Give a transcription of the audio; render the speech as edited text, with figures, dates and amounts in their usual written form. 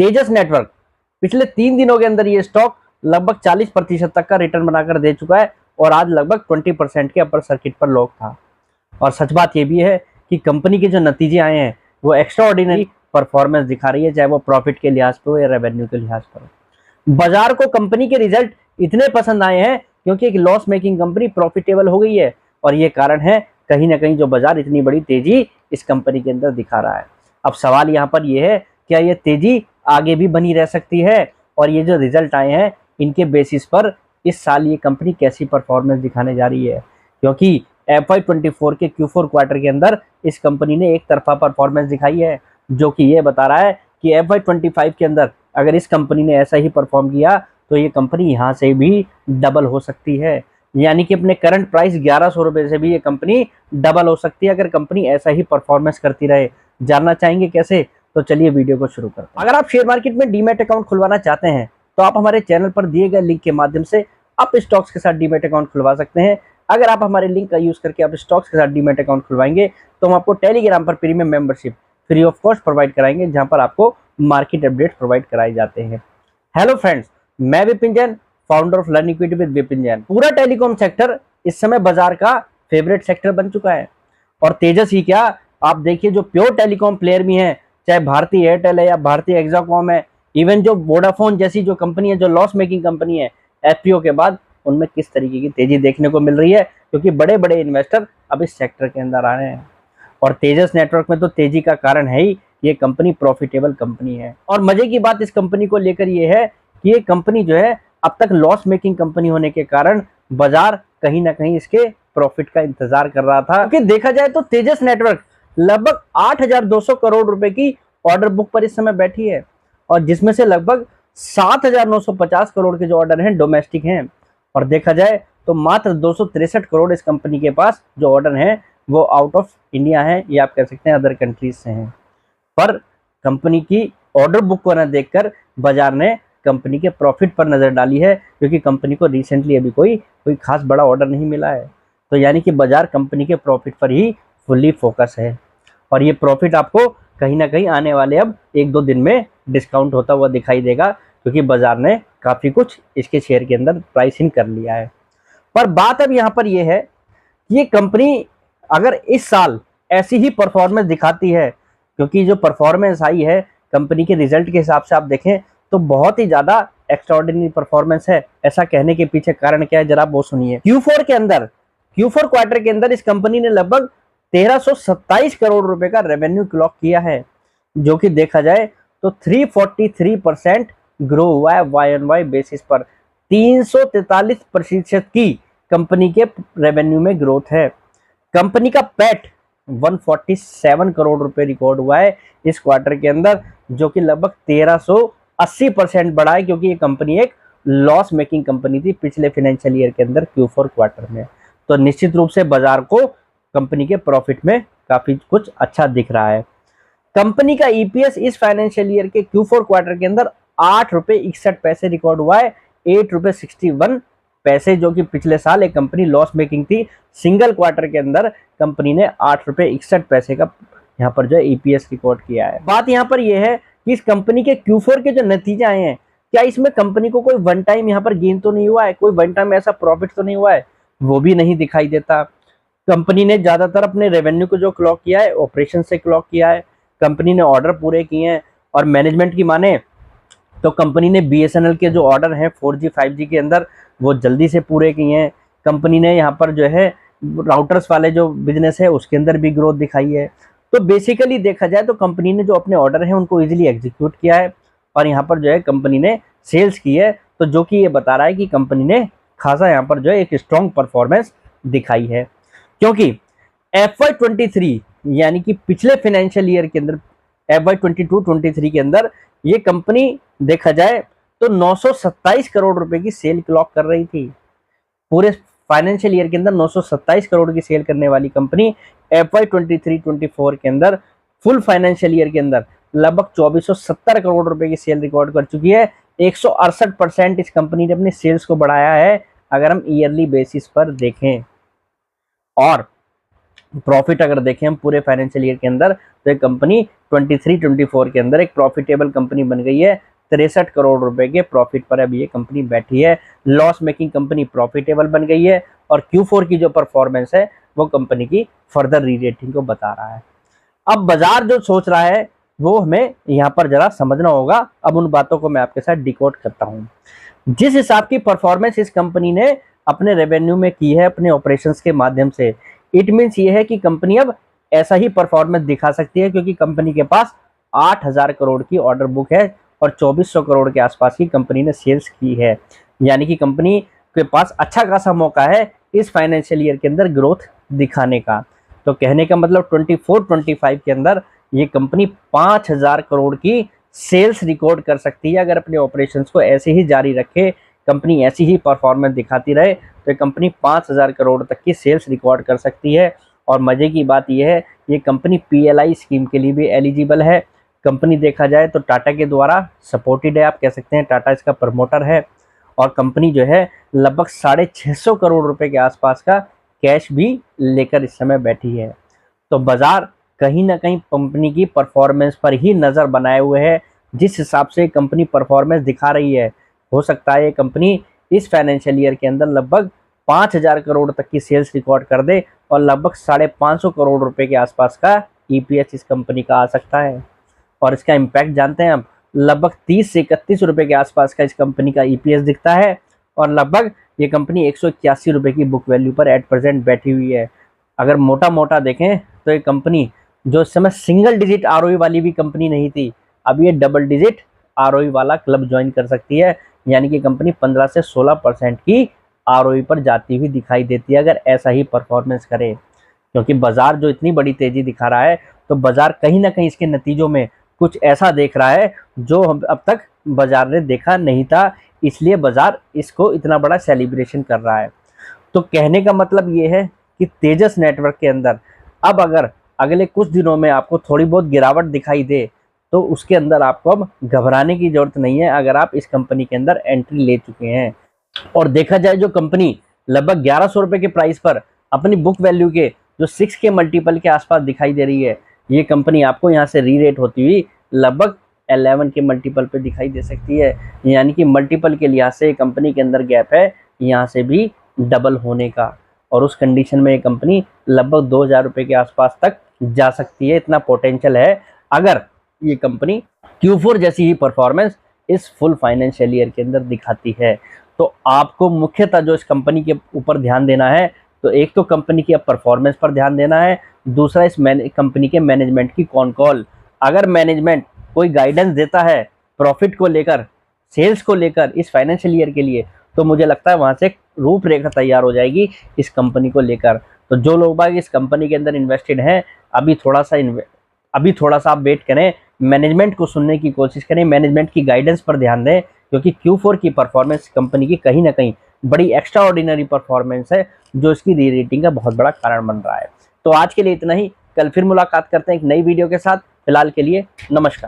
तेजस network पिछले 3 दिनों के अंदर ये स्टॉक लगभग 40% तक का रिटर्न बनाकर दे चुका है और आज लगभग 20% के अपर सर्किट पर लॉक था। और सच बात ये भी है कि कंपनी के जो नतीजे आए हैं वो एक्स्ट्रा ऑर्डिनरी परफॉर्मेंस दिखा रही है, चाहे वो प्रॉफिट के लिहाज पर हो या रेवेन्यू के लिहाज पर। बाजार को कंपनी के रिजल्ट इतने पसंद आए हैं क्योंकि एक लॉस मेकिंग कंपनी प्रॉफिटेबल हो गई है, और ये कारण है कहीं ना कहीं जो बाजार इतनी बड़ी तेजी इस कंपनी के अंदर दिखा रहा है। अब सवाल यहाँ पर यह है, क्या ये तेजी आगे भी बनी रह सकती है, और ये जो रिजल्ट आए हैं इनके बेसिस पर इस साल ये कंपनी कैसी परफॉर्मेंस दिखाने जा रही है। क्योंकि FY24 के Q4 क्वार्टर के अंदर इस कंपनी ने एक तरफा परफॉर्मेंस दिखाई है, जो कि ये बता रहा है कि FY25 के अंदर अगर इस कंपनी ने ऐसा ही परफॉर्म किया तो ये कंपनी यहाँ से भी डबल हो सकती है। यानी कि अपने करंट प्राइस 1100 रुपये से भी ये कंपनी डबल हो सकती है अगर कंपनी ऐसा ही परफॉर्मेंस करती रहे। जानना चाहेंगे कैसे? तो चलिए वीडियो को शुरू करते हैं। अगर आप शेयर मार्केट में डीमैट अकाउंट खुलवाना चाहते हैं तो आप हमारे चैनल पर दिए गए लिंक के माध्यम से आप स्टॉक्स के साथ डीमैट अकाउंट खुलवा सकते हैं। अगर आप हमारे लिंक का यूज करके आप स्टॉक्स के साथ डीमैट अकाउंट खुलवाएंगे तो हम आपको टेलीग्राम पर premium membership free of cost provide कराएंगे, जहां पर आपको मार्केट अपडेट प्रोवाइड कराए जाते हैं। हेलो फ्रेंड्स, मैं Vipin Jain, founder of learn equity with Vipin Jain. पूरा टेलीकॉम सेक्टर इस समय बाजार का फेवरेट सेक्टर बन चुका है, और तेजस ही क्या, आप देखिए जो प्योर टेलीकॉम प्लेयर भी हैं, चाहे भारतीय एयरटेल है या भारतीय एक्साकॉम है, इवन जो वोडाफोन जैसी जो कंपनी है, जो लॉस मेकिंग कंपनी है FPO के बाद, उनमें किस तरीके की तेजी देखने को मिल रही है, क्योंकि बड़े बड़े इन्वेस्टर अब इस सेक्टर के अंदर आ रहे हैं। और तेजस नेटवर्क में तो तेजी का कारण है ही ये कंपनी प्रॉफिटेबल कंपनी है। और मजे की बात इस कंपनी को लेकर ये है कि ये कंपनी जो है अब तक लॉस मेकिंग कंपनी होने के कारण बाजार कहीं ना कहीं इसके प्रॉफिट का इंतजार कर रहा था। क्योंकि देखा जाए तो तेजस नेटवर्क लगभग 8,200 करोड़ रुपए की ऑर्डर बुक पर इस समय बैठी है, और जिसमें से लगभग 7,950 करोड़ के जो ऑर्डर हैं डोमेस्टिक हैं, और देखा जाए तो मात्र 263 करोड़ इस कंपनी के पास जो ऑर्डर हैं वो आउट ऑफ इंडिया है, या आप कह सकते हैं अदर कंट्रीज से हैं। पर कंपनी की ऑर्डर बुक को न देखकर बाजार ने कंपनी के प्रॉफिट पर नजर डाली है, क्योंकि कंपनी को रिसेंटली अभी कोई खास बड़ा ऑर्डर नहीं मिला है। तो यानी कि बाजार कंपनी के प्रॉफिट पर ही फुल्ली फोकस है, और ये प्रॉफिट आपको कहीं ना कहीं आने वाले अब 1-2 दिन में डिस्काउंट होता हुआ दिखाई देगा, क्योंकि बाजार ने काफी कुछ इसके शेयर के अंदर प्राइसिंग कर लिया है। पर बात अब यहाँ पर यह है कि ये कंपनी अगर इस साल ऐसी ही परफॉर्मेंस दिखाती है, क्योंकि जो परफॉर्मेंस आई है कंपनी के रिजल्ट के हिसाब से आप देखें तो बहुत ही ज्यादा एक्स्ट्राऑर्डिनरी परफॉर्मेंस है। ऐसा कहने के पीछे कारण क्या है, जरा वो सुनिए। Q4 क्वार्टर के अंदर इस कंपनी ने लगभग 1327 करोड़ रुपए का रेवेन्यू क्लॉक किया है, जो कि देखा जाए तो 343% ग्रो हुआ है YoY बेसिस पर। 343% की कंपनी के रेवेन्यू में ग्रोथ है। कंपनी का पैट 147 करोड़ रुपए रिकॉर्ड हुआ है इस क्वार्टर के अंदर, जो कि लगभग 1380% बढ़ा है, क्योंकि ये कंपनी एक लॉस मेकिंग कंपनी थी पिछले फाइनेंशियल ईयर के अंदर Q4 क्वार्टर में। तो निश्चित रूप से बाजार को कंपनी के प्रॉफिट में काफी कुछ अच्छा दिख रहा है। कंपनी का EPS इस फाइनेंशियल ईयर के Q4 क्वार्टर के अंदर 8.61 रुपए रिकॉर्ड हुआ है, 8.61 रुपए, जो कि पिछले साल एक कंपनी लॉस मेकिंग थी। सिंगल क्वार्टर के अंदर कंपनी ने 8.61 रुपए का यहाँ पर जो EPS रिकॉर्ड किया है। बात यहाँ पर यह है कि इस कंपनी के Q4 के जो नतीजे आए हैं, क्या इसमें कंपनी को कोई वन टाइम यहाँ पर गेन तो नहीं हुआ है, कोई वन टाइम ऐसा प्रॉफिट तो नहीं हुआ है, वो भी नहीं दिखाई देता। कंपनी ने ज्यादातर अपने रेवेन्यू को जो क्लॉक किया है ऑपरेशन से क्लॉक किया है। कंपनी ने ऑर्डर पूरे किए हैं, और मैनेजमेंट की माने तो कंपनी ने BSNL के जो ऑर्डर हैं 4G 5G के अंदर वो जल्दी से पूरे किए हैं। कंपनी ने यहाँ पर जो है राउटर्स वाले जो बिजनेस है उसके अंदर भी ग्रोथ दिखाई है। तो बेसिकली देखा जाए तो कंपनी ने जो अपने ऑर्डर हैं उनको इजीली एग्जीक्यूट किया है, और यहाँ पर जो है कंपनी ने सेल्स की है, तो जो कि ये बता रहा है कि कंपनी ने खासा यहाँ पर जो है एक स्ट्रॉन्ग परफॉर्मेंस दिखाई है। क्योंकि FY23 यानी कि पिछले फाइनेंशियल ईयर के अंदर FY22-23 के अंदर ये कंपनी देखा जाए तो 927 करोड़ रुपए की सेल क्लॉक कर रही थी। पूरे फाइनेंशियल ईयर के अंदर 927 करोड़ की सेल करने वाली कंपनी FY23-24 के अंदर फुल फाइनेंशियल ईयर के अंदर लगभग 2470 करोड़ रुपए की सेल रिकॉर्ड कर चुकी है। 168% इस कंपनी ने अपनी सेल्स को बढ़ाया है अगर हम ईयरली बेसिस पर देखें। और प्रॉफिट अगर देखें हम पूरे फाइनेंशियल ईयर के अंदर तो ये कंपनी 23-24 के अंदर एक प्रॉफिटेबल कंपनी बन गई है। 63 करोड़ रुपए के प्रॉफिट पर अभी ये कंपनी बैठी है। लॉस मेकिंग कंपनी प्रॉफिटेबल बन गई है और Q4 की जो परफॉर्मेंस है वो कंपनी की फर्दर री रेटिंग को बता रहा है। अब बाजार जो सोच रहा है वो हमें यहाँ पर जरा समझना होगा। अब उन बातों को मैं आपके साथ डिकोड करता हूँ। जिस हिसाब की परफॉर्मेंस इस कंपनी ने अपने रेवेन्यू में की है अपने ऑपरेशंस के माध्यम से, इट मीन्स ये है कि कंपनी अब ऐसा ही परफॉर्मेंस दिखा सकती है, क्योंकि कंपनी के पास 8000 करोड़ की ऑर्डर बुक है और 2400 करोड़ के आसपास की कंपनी ने सेल्स की है। यानी कि कंपनी के पास अच्छा खासा मौका है इस फाइनेंशियल ईयर के अंदर ग्रोथ दिखाने का। तो कहने का मतलब 24-25 के अंदर ये कंपनी 5000 करोड़ की सेल्स रिकॉर्ड कर सकती है। अगर अपने ऑपरेशंस को ऐसे ही जारी रखे, कंपनी ऐसी ही परफॉर्मेंस दिखाती रहे, तो ये कंपनी 5000 करोड़ तक की सेल्स रिकॉर्ड कर सकती है। और मजे की बात यह है, ये कंपनी PLI स्कीम के लिए भी एलिजिबल है। कंपनी देखा जाए तो टाटा के द्वारा सपोर्टेड है, आप कह सकते हैं टाटा इसका प्रमोटर है। और कंपनी जो है लगभग 650 करोड़ रुपए के आसपास का कैश भी लेकर इस समय बैठी है। तो बाजार कहीं ना कहीं कंपनी की परफॉर्मेंस पर ही नज़र बनाए हुए है। जिस हिसाब से कंपनी परफॉर्मेंस दिखा रही है, हो सकता है ये कंपनी इस फाइनेंशियल ईयर के अंदर लगभग 5000 करोड़ तक की सेल्स रिकॉर्ड कर दे और लगभग 550 करोड़ रुपए के आसपास का EPS इस कंपनी का आ सकता है। और इसका इम्पैक्ट जानते हैं हम, लगभग 30 से 31 रुपए के आसपास का इस कंपनी का EPS दिखता है और लगभग ये कंपनी 181 रुपए की बुक वैल्यू पर एट प्रेजेंट बैठी हुई है। अगर मोटा मोटा देखें तो ये कंपनी जो इस समय सिंगल डिजिट ROE वाली भी कंपनी नहीं थी, अब ये डबल डिजिट ROE वाला क्लब ज्वाइन कर सकती है। यानी कि कंपनी 15 से 16% की ROE पर जाती हुई दिखाई देती है अगर ऐसा ही परफॉर्मेंस करे। क्योंकि बाजार जो इतनी बड़ी तेजी दिखा रहा है, तो बाजार कहीं ना कहीं इसके नतीजों में कुछ ऐसा देख रहा है जो हम अब तक बाजार ने देखा नहीं था, इसलिए बाजार इसको इतना बड़ा सेलिब्रेशन कर रहा है। तो कहने का मतलब ये है कि तेजस नेटवर्क के अंदर अब अगर अगले कुछ दिनों में आपको थोड़ी बहुत गिरावट दिखाई दे, तो उसके अंदर आपको अब घबराने की जरूरत नहीं है अगर आप इस कंपनी के अंदर एंट्री ले चुके हैं। और देखा जाए जो कंपनी लगभग 1100 रुपए के प्राइस पर अपनी बुक वैल्यू के जो 6 के मल्टीपल के आसपास दिखाई दे रही है, ये कंपनी आपको यहाँ से री रेट होती हुई लगभग 11 के मल्टीपल पे दिखाई दे सकती है। यानी कि मल्टीपल के लिहाज से कंपनी के अंदर गैप है यहाँ से भी डबल होने का, और उस कंडीशन में ये कंपनी लगभग 2000 रुपए के आसपास तक जा सकती है। इतना पोटेंशियल है अगर ये कंपनी Q4 जैसी ही परफॉर्मेंस इस फुल फाइनेंशियल ईयर के अंदर दिखाती है। तो आपको मुख्यतः जो इस कंपनी के ऊपर ध्यान देना है, तो एक तो कंपनी की अब परफॉर्मेंस पर ध्यान देना है, दूसरा इस कंपनी के मैनेजमेंट की कौन कॉल। अगर मैनेजमेंट कोई गाइडेंस देता है प्रॉफिट को लेकर, सेल्स को लेकर इस फाइनेंशियल ईयर के लिए, तो मुझे लगता है वहां से एक रूपरेखा तैयार हो जाएगी इस कंपनी को लेकर। तो जो लोग बाग इस कंपनी के अंदर इन्वेस्टेड हैं, अभी थोड़ा सा आप वेट करें, मैनेजमेंट को सुनने की कोशिश करें, मैनेजमेंट की गाइडेंस पर ध्यान दें, क्योंकि Q4 की परफॉर्मेंस कंपनी की कहीं ना कहीं बड़ी एक्स्ट्रा ऑर्डिनरी परफॉर्मेंस है, जो इसकी री रेटिंग का बहुत बड़ा कारण बन रहा है। तो आज के लिए इतना ही, कल फिर मुलाकात करते हैं एक नई वीडियो के साथ। फिलहाल के लिए नमस्कार।